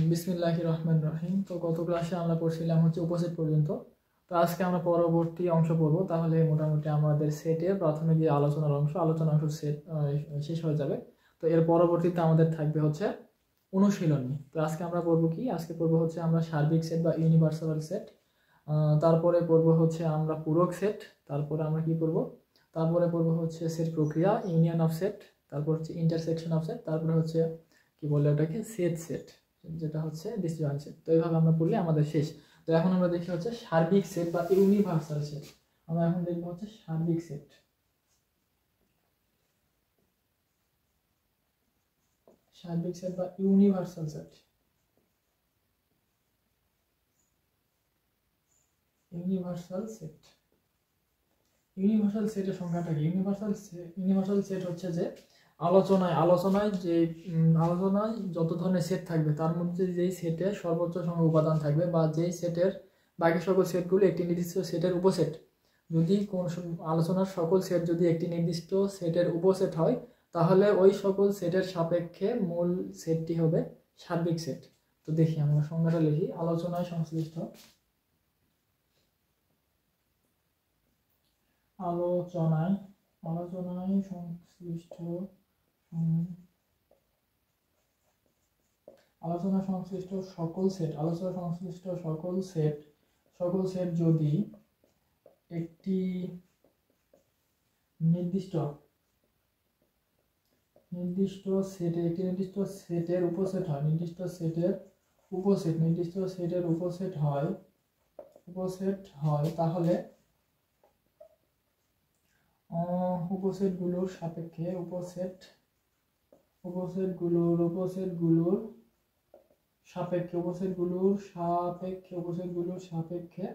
বিসমিল্লাহির রহমানির রহিম। তো গত ক্লাসে আমরা পড়ছিলাম হচ্ছে উপসেট পর্যন্ত। তো আজকে আমরা পরবর্তী অংশ পড়ব। তাহলে মোটামুটি আমাদের সেটের প্রাথমিক যে আলোচনার অংশ সেট শেষ হয়ে যাবে। তো এর পরবর্তীতে আমাদের থাকবে হচ্ছে অনুশীলনী। তো আজকে আমরা পড়ব কি? আজকে পড়ব হচ্ছে আমরা সার্বিক সেট বা ইউনিভার্সাল সেট। তারপরে পড়ব হচ্ছে আমরা পূরক সেট। তারপরে আমরা কি পড়ব? তারপরে পড়ব হচ্ছে সেট প্রক্রিয়া, ইউনিয়ন অফ সেট। তারপর হচ্ছে ইন্টারসেকশন অফ সেট। তারপরে হচ্ছে কি বলে ওটাকে, সেট, যেটা হচ্ছে ডিসজয়েন্ট সেট। তো এইভাবে আমরা পড়লে আমাদের শেষ। তো এখন আমরা দেখি হচ্ছে সার্বিক সেট বা ইউনিভার্সাল সেট। আমরা এখন দেখব হচ্ছে সার্বিক সেট। সার্বিক সেট বা universal set. Universal set, universal সেটের সংখ্যাটা কি? ইউনিভার্সাল সেট হচ্ছে যে আলোচনায় যত ধরনের সেট থাকবে তার মধ্যে যেই সেটের সর্বোচ্চ সংখ্যক উপাদান থাকবে বা যেই সেটের বাকি সকল সেটগুলো একটি নির্দিষ্ট সেটের উপসেট। যদি কোন আলোচনার সকল সেট যদি একটি নির্দিষ্ট সেটের উপসেট হয়, তাহলে ওই সকল সেটের সাপেক্ষে মূল সেটটি হবে সার্বিক সেট। তো দেখি আমরা সংজ্ঞাটা লিখি। আলোচনায় সংশ্লিষ্ট সকল সেট যদি একটি নির্দিষ্ট সেটের উপসেট হয়, তাহলে উপসেটগুলোর সাপেক্ষে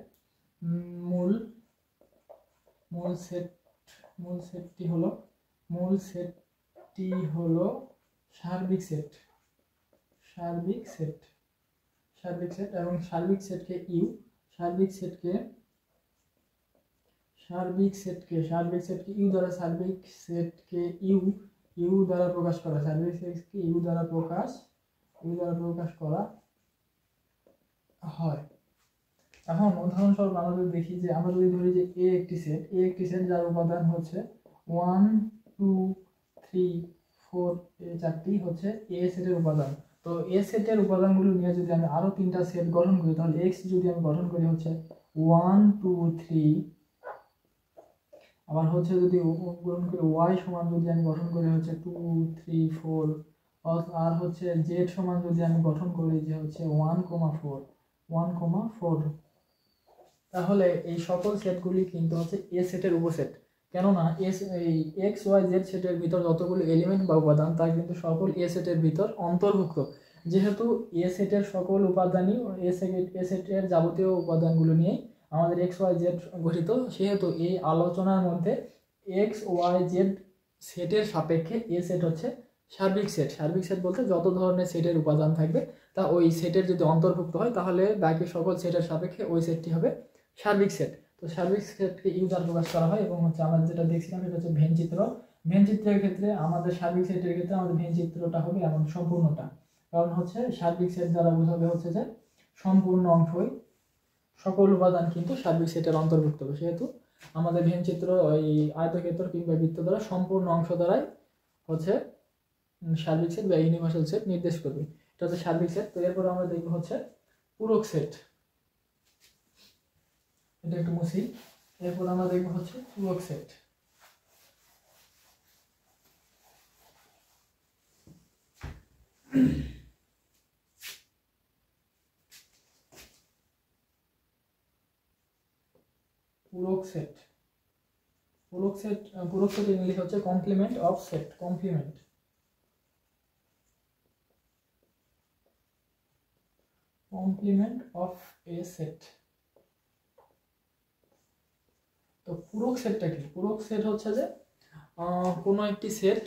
মূল সেটটি হলো সার্বিক সেট। এবং সার্বিক সেটকে ইউ দ্বারা প্রকাশ করা হয়। এখন উদাহরণস্বরূপ আমরা যদি দেখি যে আমরা যদি ধরি যে এ একটি সেট যার উপাদান হচ্ছে 1 2 3 4, এই চারটি হচ্ছে এ সেটের উপাদান। তো এ সেটের উপাদানগুলো নিয়ে যদি আমি আরো তিনটা সেট গঠন করি, তাহলে এক্স যদি আমি গঠন করি হচ্ছে 1 2 3, আবার হচ্ছে যদি গঠন করি ওয়াই সমান যদি আমি গঠন করি হচ্ছে 2 3 4, আর হচ্ছে জেড সমান যদি আমি গঠন করি যে হচ্ছে 1,4, তাহলে এই সকল সেটগুলি কিন্তু হচ্ছে এ সেটের উপসেট। কেননা এই এক্স ওয়াই জেড সেটের ভিতর যতগুলো এলিমেন্ট বা উপাদান তা কিন্তু সকল এ সেটের ভিতর অন্তর্ভুক্ত। যেহেতু এ সেটের সকল উপাদানই এ সেটের যাবতীয় উপাদানগুলো নিয়েই আমাদের এক্স ওয়াই জেড গঠিত, সেহেতু এই আলোচনার মধ্যে এক্স ওয়াই জেড সেটের সাপেক্ষে এ সেট হচ্ছে সার্বিক সেট বলতে যত ধরনের সেটের উপাদান থাকবে তা ওই সেটের যদি অন্তর্ভুক্ত হয়, তাহলে বাকি সকল সেটের সাপেক্ষে ওই সেটটি হবে সার্বিক সেট। তো সার্বিক সেটকে ইউ দ্বারা প্রকাশ করা হয়। এবং হচ্ছে আমরা যেটা দেখছিলাম সেটা হচ্ছে ভেন চিত্রের ক্ষেত্রে আমাদের সার্বিক সেটের ক্ষেত্রে আমাদের ভেন চিত্রটা হবে এমন সম্পূর্ণটা, কারণ হচ্ছে সার্বিক সেট দ্বারা বোঝাবে হচ্ছে যে সম্পূর্ণ অংশই, সকল উপাদান কিন্তু সার্বিক সেটের অন্তর্ভুক্ত হবে। সেহেতু আমাদের ভেন চিত্র ওই আয়তক্ষেত্র কিংবা বৃত্ত দ্বারা সম্পূর্ণ অংশ দ্বারাই হচ্ছে সার্বিক সেট বা ইউনিভার্সাল সেট নির্দেশ করবে। এটা হচ্ছে সার্বিক সেট। তো এরপর আমরা দেখব হচ্ছে পূরক সেট। এটা একটু মুছি। এরপর আমরা দেখব হচ্ছে পূরক সেট। পূরক সেট ইংলিশ হচ্ছে complement of set. Complement of A set. তো পূরক সেটটা কি? পূরক সেট হচ্ছে যে কোনো একটি সেট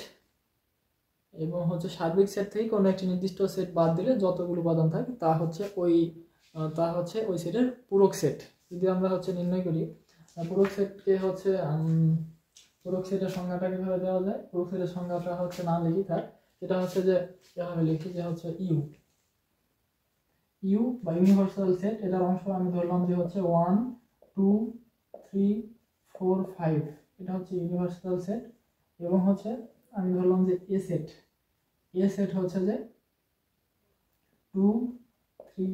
এবং হচ্ছে সার্বিক সেট থেকে কোনো একটি নির্দিষ্ট সেট বাদ দিলে যতগুলো উপাদান থাকে তা হচ্ছে ওই সেটের পূরক সেট। যদি আমরা হচ্ছে নির্ণয় করি পূরক সেটকে হচ্ছে পূরক সেটের সংজ্ঞাটা কিভাবে দেওয়া যায়? পূরক সেটের সংজ্ঞাটা হচ্ছে না লিখি থাক, এটা হচ্ছে যে কিভাবে লিখি যে হচ্ছে ইউ ইউ বা ইউনিভার্সাল সেট, এটার অংশ আমি ধরলাম যে হচ্ছে 1 2 3 4 5, এটা হচ্ছে ইউনিভার্সাল সেট। এবং হচ্ছে আমি ধরলাম যে এ সেট হচ্ছে যে 2 3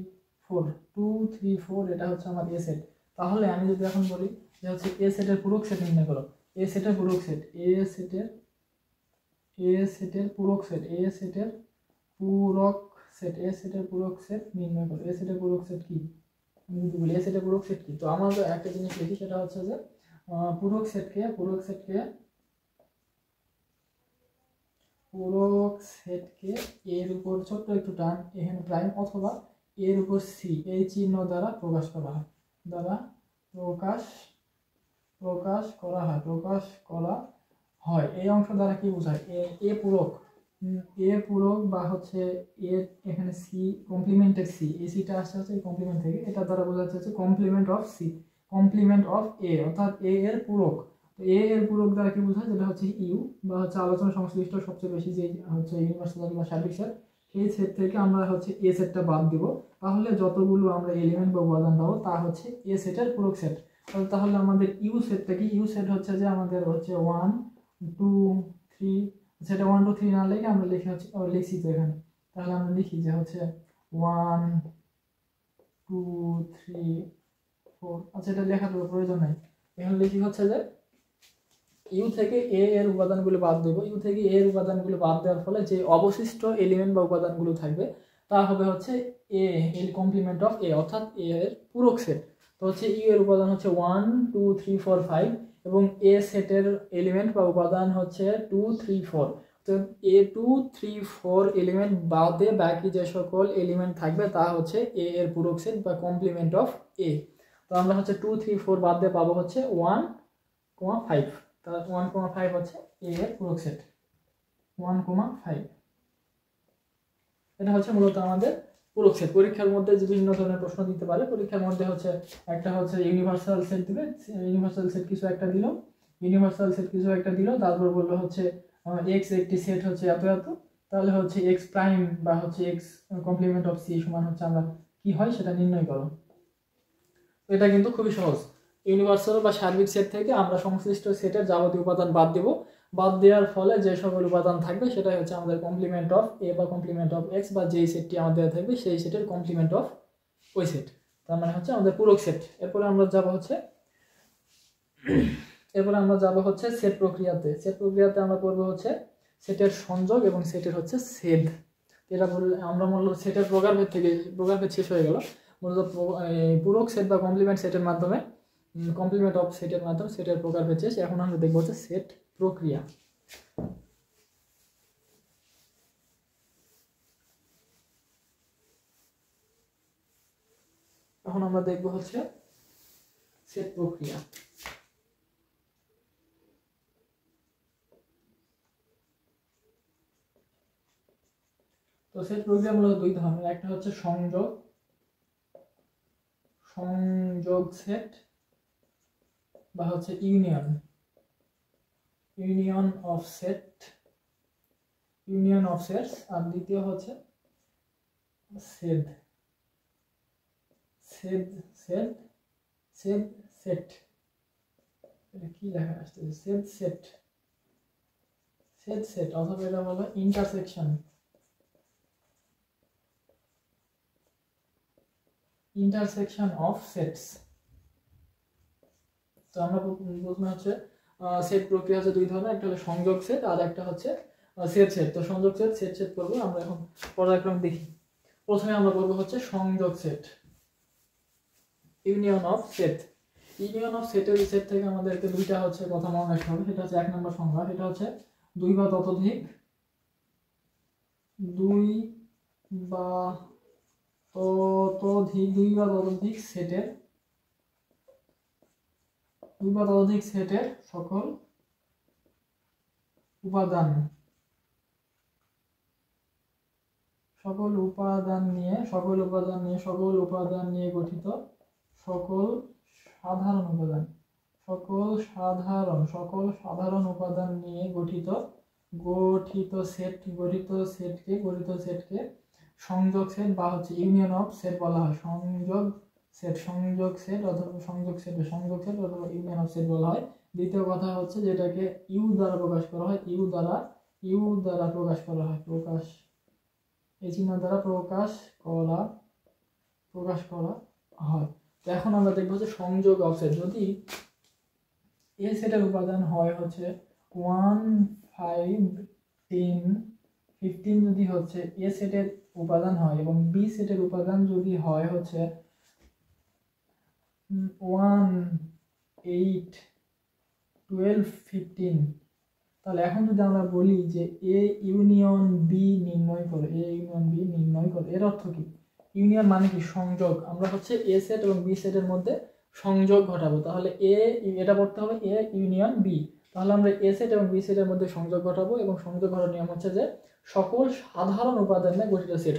4, 2 3 4, এটা হচ্ছে আমার এ সেট। তাহলে আমি যদি এখন বলি যে হচ্ছে এ সেটের পূরক সেট নির্ণয় করো, এ সেটের পূরক সেট, এ সেটের পূরক সেট, এ সেটের পূরক সেট, এ সেটের পূরক সেট নির্ণয় করো। এ সেটের পূরক সেট কি, আমি যদি বলি এ সেটের পূরক সেট কি, তো আমরা একটা জিনিস লিখি, সেটা হচ্ছে যে পূরক সেটকে এর উপর ছোট্ট একটু টান এখানে প্রাইম অথবা এর উপর সি এই চিহ্ন দ্বারা প্রকাশ করা হয়, এই অংশ দ্বারা কি বোঝায়, এ পূরক বা হচ্ছে এর এখানে সি কমপ্লিমেন্টের সি, এই সিটা আসছে হচ্ছে কমপ্লিমেন্ট থেকে, এটা দ্বারা বোঝা যাচ্ছে complement of C, complement of A, অর্থাৎ এ এর পূরক। এ এর পূরক দ্বারা কি বোঝায়, যেটা হচ্ছে ইউ বা হচ্ছে আলোচনা সংশ্লিষ্ট সবচেয়ে বেশি যে হচ্ছে ইউনিভার্সাল বা সার্বিক সেট, এই সেট থেকে আমরা হচ্ছে এ সেটটা বাদ দিব, তাহলে যতগুলো আমরা এলিমেন্ট বা উপাদান পাবো তা হচ্ছে এ সেটের পূরক সেট। তাহলে আমাদের ইউ সেটটা কি, ইউ সেট হচ্ছে যে আমাদের হচ্ছে 1 2 3, সেটা 1 2 3 না লিখে আমরা লিখছি তো এখানে, তাহলে আমরা লিখি যে হচ্ছে 1 2 3 4, আচ্ছা এটা লেখার প্রয়োজন নাই, এখানে লিখি হচ্ছে যে ইউ থেকে এ এর উপাদানগুলো বাদ দেব, ইউ থেকে এ এর উপাদানগুলো বাদ দেওয়ার ফলে যে অবশিষ্ট এলিমেন্ট বা উপাদানগুলো থাকবে তা হবে হচ্ছে এ এর কমপ্লিমেন্ট অফ এ, অর্থাৎ এ এর পূরক সেট। তো হচ্ছে ইউ এর উপাদান হচ্ছে 1 2 3 4 5 এবং এ সেটের এলিমেন্ট বা উপাদান হচ্ছে 2 3 4। তো এ 2 3 4 এলিমেন্ট বাদে বাকি যে সকল এলিমেন্ট থাকবে তা হচ্ছে এ এর পূরক সেট বা কমপ্লিমেন্ট অফ এ। তো আমরা হচ্ছে 2 3 4 বাদ দিয়ে পাবো হচ্ছে 1 5, তাহলে 1,5 হচ্ছে এ এর পূরক সেট, 1,5। এটা হচ্ছে মূলত আমাদের পূরক সেট। পরীক্ষার মধ্যে বিভিন্ন ধরনের প্রশ্ন দিতে পারে, পরীক্ষার মধ্যে হচ্ছে একটা হচ্ছে ইউনিভার্সাল সেট দিবে, ইউনিভার্সাল সেট কিছু একটা দিল, তারপর বললো হচ্ছে এক্স একটি সেট হচ্ছে এত এত, তাহলে হচ্ছে এক্স প্রাইম বা হচ্ছে এক্স কমপ্লিমেন্ট অফ সি সমান হচ্ছে আমরা কি হয় সেটা নির্ণয় করো। এটা কিন্তু খুবই সহজ। ইউনিভার্সাল বা সার্বিক সেট থেকে আমরা সংশ্লিষ্ট সেটের যাবতীয় উপাদান বাদ দেব, বাদ দেওয়ার ফলে যে সকল উপাদান থাকবে সেটাই হচ্ছে আমাদের কমপ্লিমেন্ট অফ এ বা কমপ্লিমেন্ট অফ এক্স, বা যেই সেটটি আমাদের থাকবে সেই সেটের কমপ্লিমেন্ট অফ ওই সেট, তার মানে হচ্ছে আমাদের পূরক সেট। এরপরে আমরা যাব হচ্ছে সেট প্রক্রিয়াতে। সেট প্রক্রিয়াতে আমরা করব হচ্ছে সেটের সংযোগ এবং সেটের হচ্ছে ছেদ। এটা বললে আমরা মূলত সেটের প্রকারভেদ শেষ হয়ে গেল, মূলত পূরক সেট বা কমপ্লিমেন্ট সেটের মাধ্যমে, কমপ্লিমেন্ট অফ সেটের মাধ্যমে সেটের প্রকারভেদ শেষ। এখন আমরা দেখব হচ্ছে সেট প্রক্রিয়া। এখন আমরা দেখব হচ্ছে সেট প্রক্রিয়া। তো সেট প্রক্রিয়া মূলত দুই ধরনের, একটা হচ্ছে সংযোগ সেট বা হচ্ছে ইউনিয়ন অফ সেটস, আর দ্বিতীয় হচ্ছে সেট এটা কি লেখা আসছে, সেট অথবা এটা বলা ইন্টারসেকশন অফ সেটস। তো আমরা প্রথমে হচ্ছে সেট প্রক্রিয়া হচ্ছে দুই ধরনের, একটা হলো সংযোগ সেট আর একটা হচ্ছে সেট। তো সংযোগ সেট করবো আমরা এখন পর্যায়ক্রমে দেখি। প্রথমে আমরা করবো হচ্ছে সংযোগ সেট, ইউনিয়ন অফ সেট থেকে আমাদেরকে দুইটা হচ্ছে কথা মনে রাখতে হবে। সেটা হচ্ছে এক নম্বর সংজ্ঞা, সেটা হচ্ছে দুই বা ততোধিক সেটের সকল উপাদান নিয়ে গঠিত সকল সাধারণ উপাদান নিয়ে গঠিত সেটকে সংযোগ সেট বা হচ্ছে ইউনিয়ন অফ সেট বলা হয়। সংযোগ সেট অথবা সংযোগ সেট অথবা ইউনিয়ন অফ সেট বলা হয়। দ্বিতীয় কথা হচ্ছে যেটাকে ইউ দ্বারা প্রকাশ করা হয়, ইউ দ্বারা প্রকাশ করা হয়, এই চিহ্ন দ্বারা প্রকাশ করা হয়। তো এখন আমরা দেখবো যে সংযোগ অফ সেট, যদি এ সেটের উপাদান হয় হচ্ছে 1, 5, 10, 15 যদি হচ্ছে এ সেটের উপাদান হয় এবং বি সেটের উপাদান যদি হয় হচ্ছে 1, 8, 12, 15, তাহলে এখন যদি আমরা বলি যে এ ইউনিয়ন বি নির্ণয় করো, এর অর্থ কি? ইউনিয়ন মানে কি? সংযোগ। আমরা হচ্ছে এ সেট এবং বি সেটের মধ্যে সংযোগ ঘটাবো। তাহলে এটা পড়তে হবে এ ইউনিয়ন বি। তাহলে আমরা এ সেট এবং বি সেটের মধ্যে সংযোগ ঘটাবো এবং সংযোগ ঘটার নিয়ম হচ্ছে যে সকল সাধারণ উপাদান নিয়ে গঠিত সেট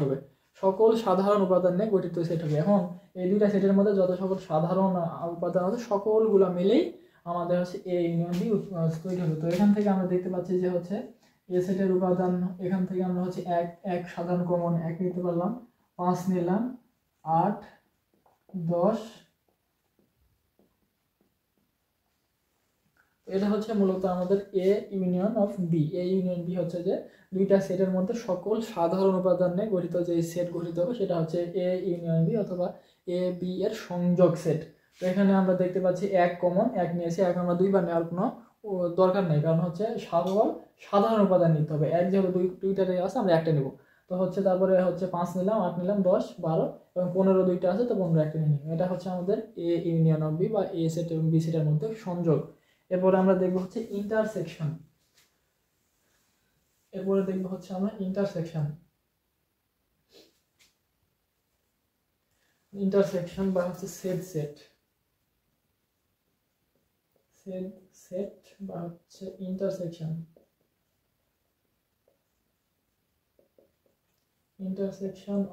হবে। এখন এই দুইটা সেটের মধ্যে যত সকল সাধারণ উপাদান আছে সকলগুলা মিলেই আমাদের হচ্ছে এ ইউনিয়ন বি তৈরি হবে। তো এখান থেকে আমরা দেখতে পাচ্ছি যে হচ্ছে এ সেটের উপাদান, এখান থেকে আমরা হচ্ছে এক সাধারণ কমন 1 নিতে পারলাম, 5 নিলাম, 8, 10। এটা হচ্ছে মূলত আমাদের A union of B. A union B হচ্ছে যে দুইটা সেটের মধ্যে সকল সাধারণ উপাদান নিয়ে গঠিত যে সেট গঠিত হবে সেটা হচ্ছে এ ইউনিয়ন বি অথবা এ বি এর সংযোগ সেট। তো এখানে আমরা দেখতে পাচ্ছি 1 কমন 1 নিয়েছি, এখন আমরা দুইবার নেওয়ার কোনো দরকার নেই, কারণ হচ্ছে সাধারণ উপাদান নিতে হবে। 1 যেহেতু দুইটাতে আছে আমরা একটা নেব। তো হচ্ছে তারপরে হচ্ছে 5 নিলাম, 8 নিলাম, 10, 12 এবং 15 দুইটা আছে, তো 15 একটা নিয়ে নিব। এটা হচ্ছে আমাদের এ ইউনিয়ন অফ বি বা এ সেট এবং বি সেটের মধ্যে সংযোগ। এরপরে আমরা দেখব হচ্ছে ইন্টারসেকশন। বা হচ্ছে সেট বা হচ্ছে ইন্টারসেকশন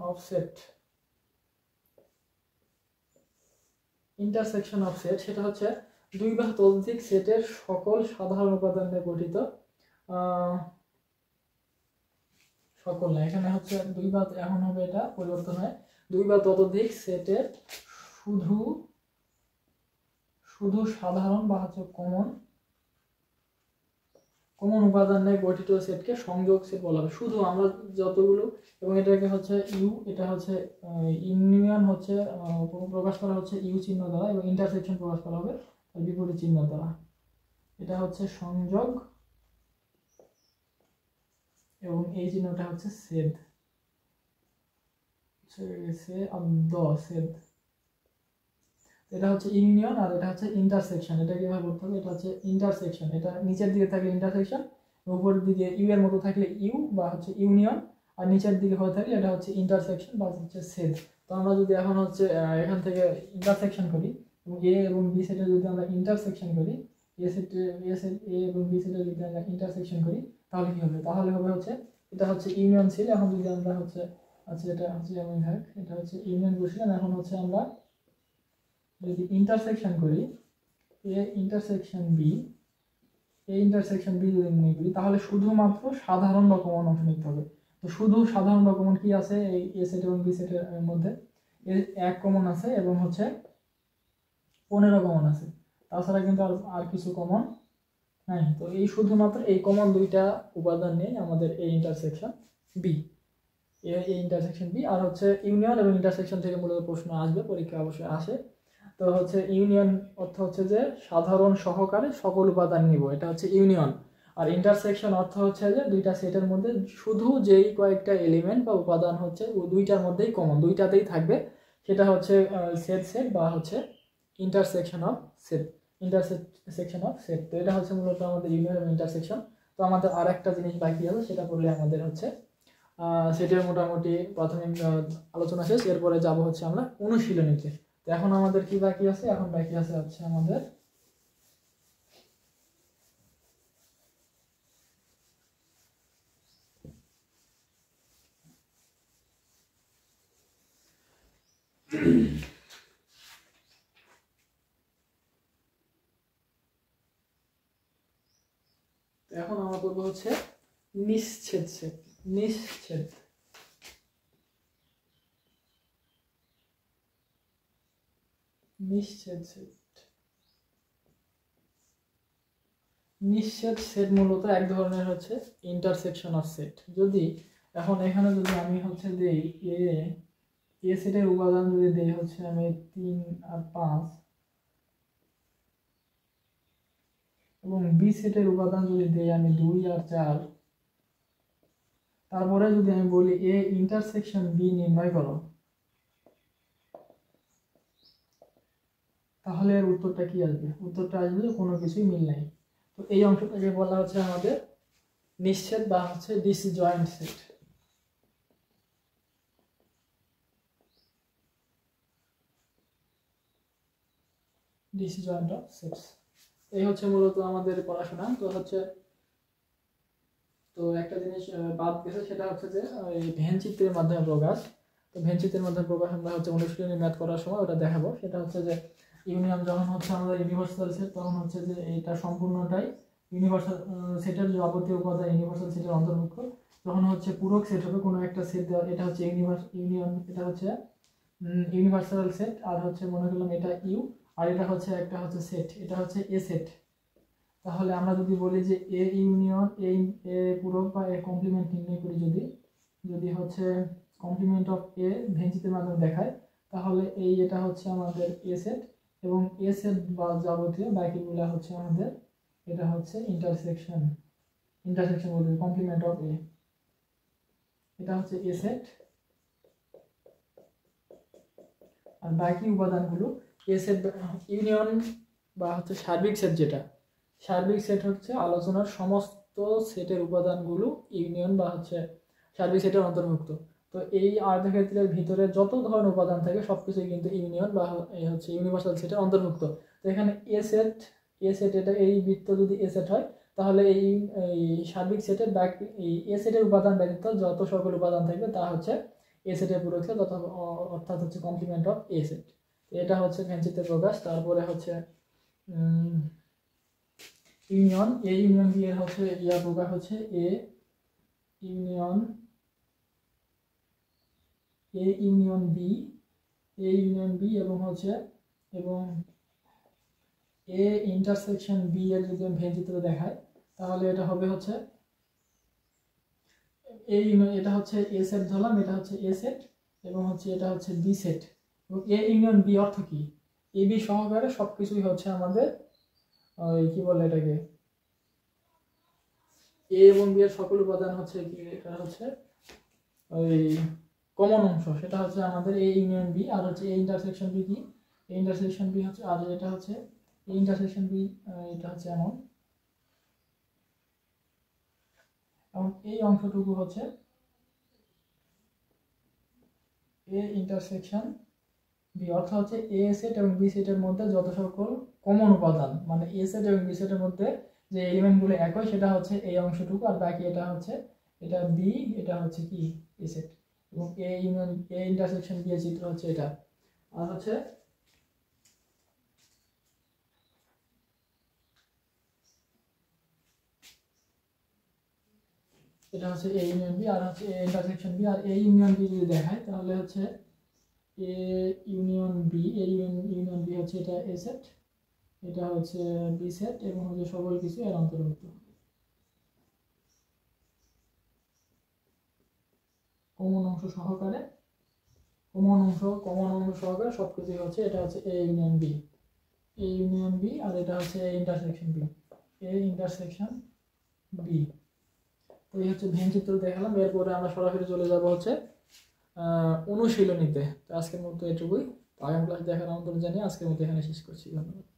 অফ সেট। সেটা হচ্ছে দুই বা ততোধিক সেটের সকল সাধারণ উপাদান নিয়ে গঠিত, সকল না, এখানে হচ্ছে দুই বা, এখন হবে এটা পরিবর্তন হয়, দুই বা ততোধিক সেটের শুধু সাধারণ বা হচ্ছে কমন উপাদান নিয়ে গঠিত সেটকে সংযোগ সেট বলা হবে। শুধু আমরা যতগুলো, এবং এটাকে হচ্ছে ইউ, এটা হচ্ছে ইউনিয়ন হচ্ছে প্রকাশ করা হচ্ছে ইউ চিহ্ন দ্বারা এবং ইন্টারসেকশন প্রকাশ করা হবে বিপরীত চিহ্ন দ্বারা। এটা হচ্ছে সংযোগ এবং এই চিহ্নটা হচ্ছে সেদ। এটা হচ্ছে ইউনিয়ন আর এটা হচ্ছে ইন্টারসেকশন। এটা কিভাবে করতে হবে? এটা হচ্ছে ইন্টারসেকশন, এটা নিচের দিকে থাকলে ইন্টারসেকশন, উপরের দিকে ইউ এর মতো থাকলে ইউ বা হচ্ছে ইউনিয়ন, আর নিচের দিকে হয়ে থাকলে এটা হচ্ছে ইন্টারসেকশন বা হচ্ছে সেদ। তো আমরা যদি এখন হচ্ছে এখান থেকে ইন্টারসেকশন করি এবং এ এবং বি সেটে যদি আমরা ইন্টারসেকশন করি, এ এবং বি সেটে যদি আমরা ইন্টারসেকশন করি তাহলে কি হবে? তাহলে হবে হচ্ছে এটা হচ্ছে ইউনিয়ন ছিল, এখন যদি আমরা হচ্ছে আচ্ছা এটা হচ্ছে যেমন থাক, এটা হচ্ছে ইউনিয়ন বসিলাম, এখন হচ্ছে আমরা যদি ইন্টারসেকশন করি এ ইন্টারসেকশন বি যদি নিয়ে করি তাহলে শুধুমাত্র সাধারণ বা কমন অংশ নিতে হবে। তো শুধু সাধারণ বা কমন কি আছে এই এ সেট এবং বি সেটের মধ্যে? 1 কমন আছে এবং হচ্ছে 15 কমন আছে, তাছাড়া কিন্তু আর কিছু কমন নাই। তো এই শুধুমাত্র এই কমন দুইটা উপাদান নিয়ে আমাদের এই ইন্টারসেকশন বি, আর হচ্ছে ইউনিয়ন এবং ইন্টারসেকশন থেকে মূলত প্রশ্ন আসবে, পরীক্ষা অবশ্যই আসে। তো হচ্ছে ইউনিয়ন অর্থ হচ্ছে যে সাধারণ সহকারে সকল উপাদান নিব, এটা হচ্ছে ইউনিয়ন। আর ইন্টারসেকশন অর্থ হচ্ছে যে দুইটা সেটের মধ্যে শুধু যেই কয়েকটা এলিমেন্ট বা উপাদান হচ্ছে দুইটার মধ্যেই কমন, দুইটাতেই থাকবে, সেটা হচ্ছে সেট বা হচ্ছে ইন্টারসেকশন অফ সেট। তো এটা হচ্ছে মূলত আমাদের ইউনিয়ন এবং ইন্টারসেকশন। তো আমাদের আর একটা জিনিস বাকি আছে, সেটা করলে আমাদের হচ্ছে সেটার মোটামুটি প্রাথমিক আলোচনা শেষ। এরপরে যাব হচ্ছে আমরা অনুশীলনীতে। তো এখন আমাদের কি বাকি আছে? এখন বাকি আছে হচ্ছে আমাদের এখন আমরা করবো হচ্ছে নিশ্ছেদ। নিশ্ছেদ সেট, নিশ্ছেদ সেট মূলত এক ধরনের হচ্ছে ইন্টারসেকশন অফ সেট। যদি এখন এখানে যদি আমি হচ্ছে দেই এ সেটের উপাদান যদি দেই হচ্ছে আমি 3 আর 5 এবং বি সেটের উপাদান যদি দেই আমি 2 আর 4, তারপরে যদি আমি বলি এ ইন্টারসেকশন বি নির্ণয় করো, তাহলে এর উত্তরটা কি আসবে? উত্তরটা আসবে কোনো কিছুই মিল নাই। তো এই অংশটাকে বলা হচ্ছে আমাদের নিশ্ছেদ বা হচ্ছে disjoint set. Disjoint of sets, এই হচ্ছে মূলত আমাদের পড়াশোনা। তো হচ্ছে তো একটা জিনিস বাদ গেছে, সেটা হচ্ছে যে ভেন চিত্রের মাধ্যমে প্রকাশ। তো ভেন চিত্রের মাধ্যমে প্রকাশ আমরা হচ্ছে অনুশীলনী ম্যাথ করার সময় ওটা দেখাবো। সেটা হচ্ছে যে ইউনিয়ন যখন হচ্ছে আমাদের ইউনিভার্সাল সেট, তখন হচ্ছে যে এটা সম্পূর্ণটাই ইউনিভার্সাল সেটের যাবতীয় উপাদান ইউনিভার্সাল সেটের অন্তর্ভুক্ত। যখন হচ্ছে পূরক সেট হবে কোনো একটা সেট দেওয়া, এটা হচ্ছে ইউনিয়ন, এটা হচ্ছে ইউনিভার্সাল সেট, আর হচ্ছে মনে করলাম এটা ইউ, আর এটা হচ্ছে একটা হচ্ছে সেট, এটা হচ্ছে এ সেট। তাহলে আমরা যদি বলি যে এ ইউনিয়ন এ পূরক বা এ কমপ্লিমেন্ট নির্ণয় করি, যদি হচ্ছে কমপ্লিমেন্ট অফ এ ভেন চিত্রের মাধ্যমে দেখায়, তাহলে এটা হচ্ছে আমাদের এ সেট, এবং এ সেট বা যাবতীয় বাকিগুলো হচ্ছে আমাদের এটা হচ্ছে ইন্টারসেকশন বলতে কমপ্লিমেন্ট অফ এ, এটা হচ্ছে এ সেট। আর বাকি উপাদানগুলো এ সেট ইউনিয়ন বা হচ্ছে সার্বিক সেট, যেটা সার্বিক সেট হচ্ছে আলোচনার সমস্ত সেটের উপাদানগুলো ইউনিয়ন বা হচ্ছে সার্বিক সেটের অন্তর্ভুক্ত। তো এই আয়তক্ষেত্রের ভিতরে যত ধরনের উপাদান থাকে সবকিছুই কিন্তু ইউনিয়ন বা হচ্ছে ইউনিভার্সাল সেটের অন্তর্ভুক্ত। তো এখানে এ সেট এটা এই বৃত্ত যদি এ সেট হয়, তাহলে এই সার্বিক সেটের বাকি এই এ সেটের উপাদান ব্যতীত যত সকল উপাদান থাকবে তা হচ্ছে এ সেটের পূরক সেট, অর্থাৎ হচ্ছে কমপ্লিমেন্ট অফ এ সেট। এটা হচ্ছে ভেন চিত্রের প্রকাশ। তারপরে হচ্ছে ইউনিয়ন, এ ইউনিয়ন বি এর হচ্ছে ইয়ার প্রকার হচ্ছে এ ইউনিয়ন বি এবং হচ্ছে এবং এ ইন্টারসেকশন বি এর যদি ভেন চিত্র দেখায়, তাহলে এটা হবে হচ্ছে এ ইউনিয়ন, এটা হচ্ছে এ সেট ধরলাম, এটা হচ্ছে এ সেট এবং হচ্ছে এটা হচ্ছে বি সেট। এবং এ ইউনিয়ন বি অর্থ কি? এ বি সহকারে সবকিছুই হচ্ছে আমাদের ওই কি বলে এটাকে, এ এবং বি এর সকল উপাদান হচ্ছে কি, এটা হচ্ছে ওই কমন অংশ, সেটা হচ্ছে আমাদের এ ইউনিয়ন বি। আর হচ্ছে এ ইন্টারসেকশন বি কি, এ ইন্টারসেকশন বি হচ্ছে, আর এটা হচ্ছে এ ইন্টারসেকশন বি, এটা হচ্ছে এমন, এবং এই অংশটুকু হচ্ছে এ ইন্টারসেকশন বি, অর্থ হচ্ছে এ সেট এবং বি সেটের মধ্যে যত সকল কমন উপাদান, মানে এ সেট এবং বি সেটের মধ্যে যে এলিমেন্টগুলো একই, সেটা হচ্ছে এই অংশটুকু, আর বাকি এটা হচ্ছে এটা বি, এটা হচ্ছে কি এ সেট, এবং A union A intersection B এর চিত্র হচ্ছে এটা। আর হচ্ছে এটা হচ্ছে এ ইউনিয়ন বি, আর হচ্ছে এ ইন্টারসেকশন বি। আর এ ইউনিয়ন বি যদি দেখায়, তাহলে হচ্ছে A union B, A union B হচ্ছে এটা এ সেট, এটা হচ্ছে বি সেট এবং হচ্ছে সকল কিছু এর অন্তর্ভুক্ত। কমন অংশ সহকারে সবকিছুই হচ্ছে, এটা হচ্ছে এ ইউনিয়ন বি, আর এটা হচ্ছে এ ইন্টারসেকশন বি। তো এই হচ্ছে ভেন চিত্র দেখালাম। এরপরে আমরা সরাসরি চলে যাব হচ্ছে অনুশীলনীতে। তো আজকের মতো এটুকুই। আগামী ক্লাস দেখার আমন্ত্রণ জানিয়ে আজকের মতো এখানে শেষ করছি। ধন্যবাদ।